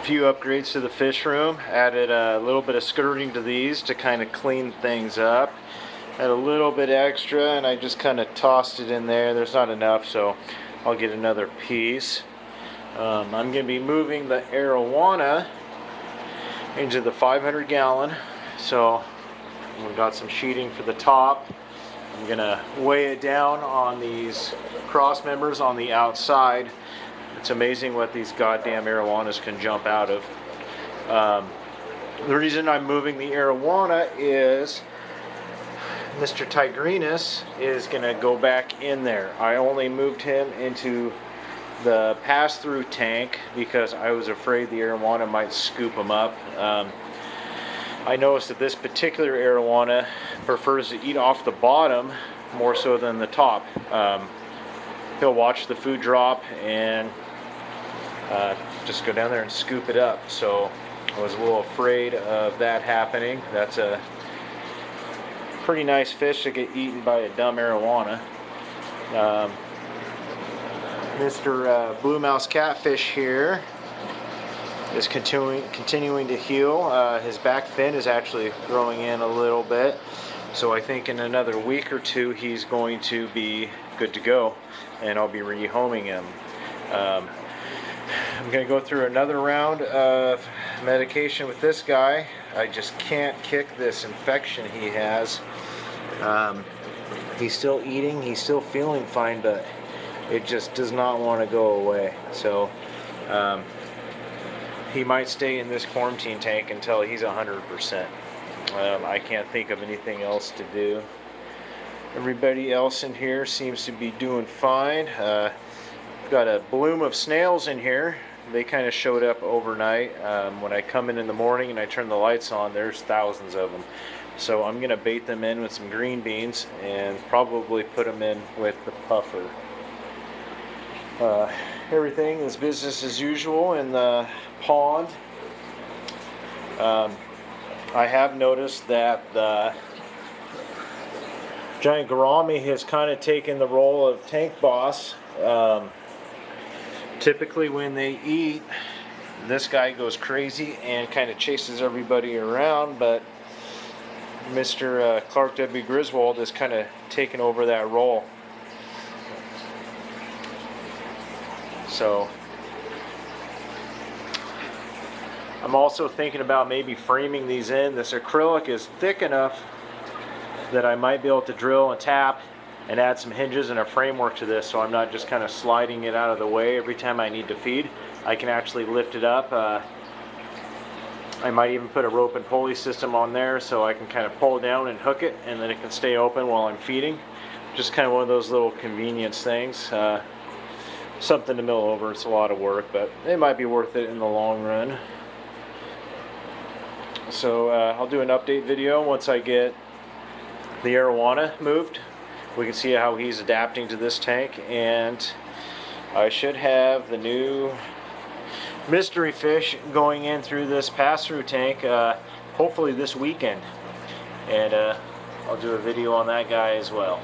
few upgrades to the fish room. Added a little bit of skirting to these to kind of clean things up. Had a little bit extra and I just kind of tossed it in there. There's not enough, so I'll get another piece. I'm going to be moving the Arrowana into the 500 gallon. So we've got some sheeting for the top. I'm going to weigh it down on these cross members on the outside. It's amazing what these goddamn Arrowanas can jump out of. The reason I'm moving the Arrowana is Mr. Tigrinus is going to go back in there. I only moved him into the pass-through tank because I was afraid the Arrowana might scoop him up. I noticed that this particular Arrowana prefers to eat off the bottom more so than the top. He'll watch the food drop and just go down there and scoop it up. So I was a little afraid of that happening. That's a pretty nice fish to get eaten by a dumb Arrowana. Mr. Blue Mouse Catfish here is continuing to heal. His back fin is actually growing in a little bit, so I think in another week or two he's going to be good to go, and I'll be rehoming him. I'm going to go through another round of medication with this guy. I just can't kick this infection he has. He's still eating, he's still feeling fine, but it just does not want to go away. So he might stay in this quarantine tank until he's 100%. I can't think of anything else to do. Everybody else in here seems to be doing fine. I've got a bloom of snails in here. They kind of showed up overnight. When I come in the morning and I turn the lights on, there's thousands of them. So I'm going to bait them in with some green beans and probably put them in with the puffer. Everything is business as usual in the pond. I have noticed that the giant gourami has kind of taken the role of tank boss. Typically when they eat, this guy goes crazy and kind of chases everybody around, but Mr. Clark W. Griswold has kind of taken over that role. So I'm also thinking about maybe framing these in. This acrylic is thick enough that I might be able to drill and tap and add some hinges and a framework to this, so I'm not just kind of sliding it out of the way every time I need to feed. I can actually lift it up. I might even put a rope and pulley system on there so I can kind of pull down and hook it, and then it can stay open while I'm feeding. Just kind of one of those little convenience things. Something to mill over. It's a lot of work, but it might be worth it in the long run. So I'll do an update video once I get the Arrowana moved. We can see how he's adapting to this tank, and I should have the new mystery fish going in through this pass-through tank hopefully this weekend, and I'll do a video on that guy as well.